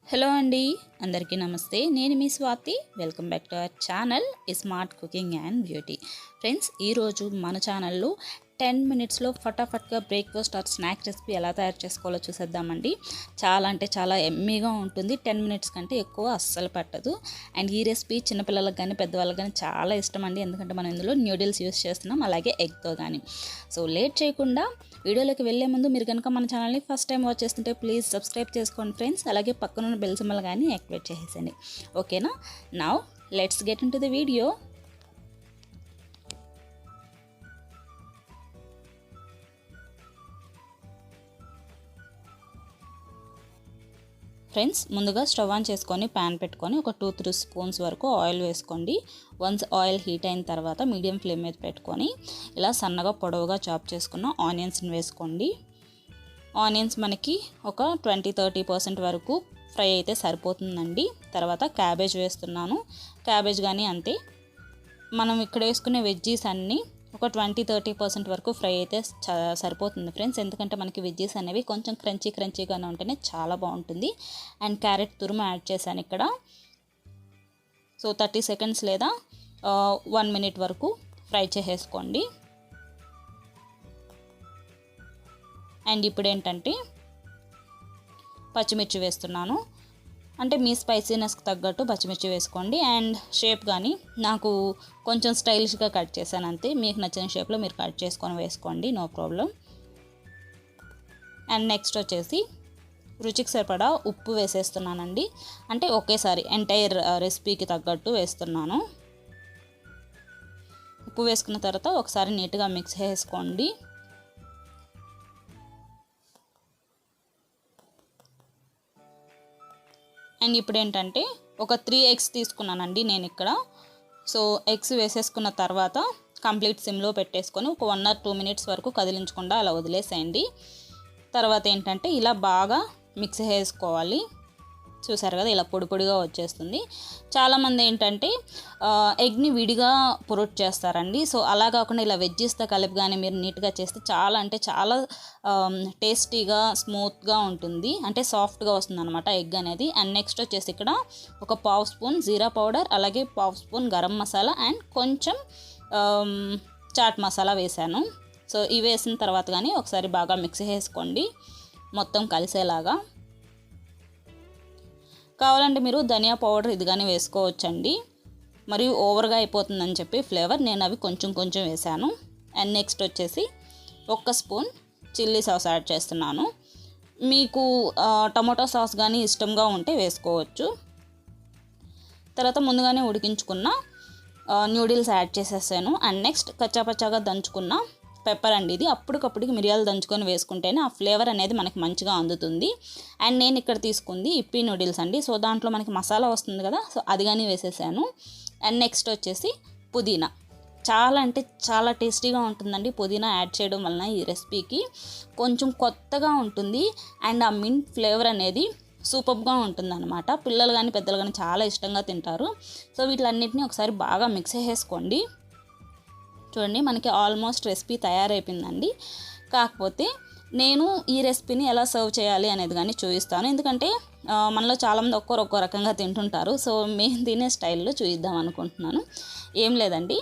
Hello అండి, అందరికీ నమస్తే. నేను మీ Swathi. Welcome back to our channel iSmart cooking and beauty. Friends, ఈరోజు మన ఛానల్లో 10 మినిట్స్లో ఫటాఫట్గా బ్రేక్ఫాస్ట్ ఆర్ స్నాక్ రెసిపీ ఎలా తయారు చేసుకోవాలో చూసేద్దామండి. చాలా అంటే చాలా ఎమ్మీగా ఉంటుంది. 10 మినిట్స్ కంటే ఎక్కువ అస్సలు పట్టదు. అండ్ ఈ రెసిపీ చిన్నపిల్లలకు కానీ పెద్దవాళ్ళకి కానీ చాలా ఇష్టం అండి, ఎందుకంటే మనం ఇందులో న్యూడిల్స్ యూస్ చేస్తున్నాం, అలాగే ఎగ్తో కానీ. సో లేట్ చేయకుండా వీడియోలోకి వెళ్ళే ముందు మీరు కనుక మన ఛానల్ని ఫస్ట్ టైం వాచ్ చేస్తుంటే ప్లీజ్ సబ్స్క్రైబ్ చేసుకోండి ఫ్రెండ్స్. అలాగే పక్కనున్న బెల్ సింబల్ కానీ యాక్టివేట్ చేసేసండి. ఓకేనా? Now let's get in to the video. Friends, ముందుగా స్టవ్ ఆన్ చేసుకొని ప్యాన్ పెట్టుకొని ఒక 2-3 స్పూన్స్ వరకు ఆయిల్ వేసుకోండి. వన్స్ ఆయిల్ హీట్ అయిన తర్వాత మీడియం ఫ్లేమ్ మీద పెట్టుకొని ఇలా సన్నగా పొడవుగా చాప్ చేసుకున్న ఆనియన్స్ని వేసుకోండి. ఆనియన్స్ మనకి ఒక 20-30% వరకు ఫ్రై అయితే సరిపోతుందండి. తర్వాత క్యాబేజ్ వేస్తున్నాను. క్యాబేజ్ కానీ అంతే. మనం ఇక్కడ వేసుకునే వెజ్జీస్ అన్నీ ఒక 20-30% వరకు ఫ్రై అయితే సరిపోతుంది ఫ్రెండ్స్, ఎందుకంటే మనకి వెజ్జీస్ అనేవి కొంచెం క్రంచీగానే ఉంటేనే చాలా బాగుంటుంది. అండ్ క్యారెట్ తురుము యాడ్ చేశాను ఇక్కడ. సో 30 సెకండ్స్ లేదా 1 మినిట్ వరకు ఫ్రై చేసేసుకోండి. అండ్ ఇప్పుడు ఏంటంటే పచ్చిమిర్చి వేస్తున్నాను. అంటే మీ స్పైసీనెస్కి తగ్గట్టు పచ్చిమిర్చి వేసుకోండి. అండ్ షేప్ కానీ నాకు కొంచెం స్టైలిష్గా కట్ చేశాను అంతే. మీకు నచ్చిన షేప్లో మీరు కట్ చేసుకొని వేసుకోండి, నో ప్రాబ్లం. అండ్ నెక్స్ట్ వచ్చేసి రుచికి సరిపడా ఉప్పు వేసేస్తున్నానండి. అంటే ఒకేసారి ఎంటైర్ రెసిపీకి తగ్గట్టు వేస్తున్నాను. ఉప్పు వేసుకున్న తర్వాత ఒకసారి నీట్గా మిక్స్ చేసుకోండి. అండ్ ఇప్పుడు ఏంటంటే ఒక 3 ఎగ్స్ తీసుకున్నానండి నేను ఇక్కడ. సో ఎగ్స్ వేసేసుకున్న తర్వాత కంప్లీట్ సిమ్లో పెట్టేసుకొని ఒక 1 or 2 మినిట్స్ వరకు కదిలించకుండా అలా వదిలేసేయండి. తర్వాత ఏంటంటే ఇలా బాగా మిక్స్ చేసుకోవాలి. చూసారు కదా, ఇలా పొడి పొడిగా వచ్చేస్తుంది. చాలామంది ఏంటంటే ఎగ్ని విడిగా పొరట్ చేస్తారండి. సో అలా కాకుండా ఇలా వెజ్జీస్తో కలిపి కానీ మీరు నీట్గా చేస్తే చాలా అంటే చాలా టేస్టీగా స్మూత్గా ఉంటుంది, అంటే సాఫ్ట్గా వస్తుంది అనమాట ఎగ్ అనేది. అండ్ నెక్స్ట్ వచ్చేసి ఇక్కడ ఒక 1/2 స్పూన్ జీరా పౌడర్, అలాగే 1/2 స్పూన్ గరం మసాలా అండ్ కొంచెం చాట్ మసాలా వేసాను. సో ఇవి వేసిన తర్వాత కానీ ఒకసారి బాగా మిక్స్ చేసుకోండి మొత్తం కలిసేలాగా. కావాలంటే మీరు ధనియా పౌడర్ ఇది కానీ వేసుకోవచ్చండి, మరియు ఓవర్గా అయిపోతుందని చెప్పి ఫ్లేవర్ నేను అవి కొంచెం వేసాను. అండ్ నెక్స్ట్ వచ్చేసి 1 స్పూన్ చిల్లీ సాస్ యాడ్ చేస్తున్నాను. మీకు టమాటో సాస్ కానీ ఇష్టంగా ఉంటే వేసుకోవచ్చు. తర్వాత ముందుగానే ఉడికించుకున్న న్యూడిల్స్ యాడ్ చేసేసాను. అండ్ నెక్స్ట్ కచ్చాపచ్చాగా దంచుకున్న పెప్పర్ అండి, ఇది అప్పటికప్పటికి మిరియాలు దంచుకొని వేసుకుంటేనే ఆ ఫ్లేవర్ అనేది మనకి మంచిగా అందుతుంది. అండ్ నేను ఇక్కడ తీసుకుంది ఇప్పీ నూడిల్స్ అండి. సో దాంట్లో మనకి మసాలా వస్తుంది కదా, సో అది కానీ వేసేసాను. అండ్ నెక్స్ట్ వచ్చేసి పుదీనా. చాలా అంటే చాలా టేస్టీగా ఉంటుందండి పుదీనా యాడ్ చేయడం వలన. ఈ రెసిపీకి కొంచెం కొత్తగా ఉంటుంది అండ్ ఆ మింట్ ఫ్లేవర్ అనేది సూపర్గా ఉంటుందన్నమాట. పిల్లలు కానీ పెద్దలు కానీ చాలా ఇష్టంగా తింటారు. సో వీటిలన్నింటినీ ఒకసారి బాగా మిక్స్ చేసుకోండి. చూడండి, మనకి ఆల్మోస్ట్ రెసిపీ తయారైపోయిందండి. కాకపోతే నేను ఈ రెసిపీని ఎలా సర్వ్ చేయాలి అనేది కానీ చూపిస్తాను, ఎందుకంటే మనలో చాలామంది ఒక్కో రకంగా తింటుంటారు. సో మేము తినే స్టైల్లో చూపిద్దాం అనుకుంటున్నాను. ఏం లేదండి,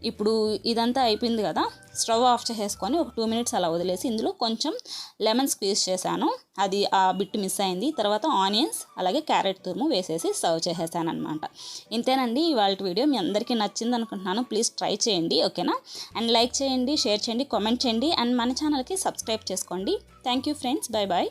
ఇప్పుడు ఇదంతా అయిపోయింది కదా, స్టవ్ ఆఫ్ చేసేసుకొని ఒక 2 మినిట్స్ అలా వదిలేసి ఇందులో కొంచెం లెమన్ స్క్వీజ్ చేశాను, అది ఆ బిట్ మిస్ అయింది. తర్వాత ఆనియన్స్ అలాగే క్యారెట్ తురుము వేసేసి సర్వ్ చేసేసాను అనమాట. ఇంతేనండి ఇవాళ వీడియో. మీ అందరికీ నచ్చింది అనుకుంటున్నాను. ప్లీజ్ ట్రై చేయండి, ఓకేనా? అండ్ లైక్ చేయండి, షేర్ చేయండి, కామెంట్ చేయండి అండ్ మన ఛానల్కి సబ్స్క్రైబ్ చేసుకోండి. Thank you friends, bye bye.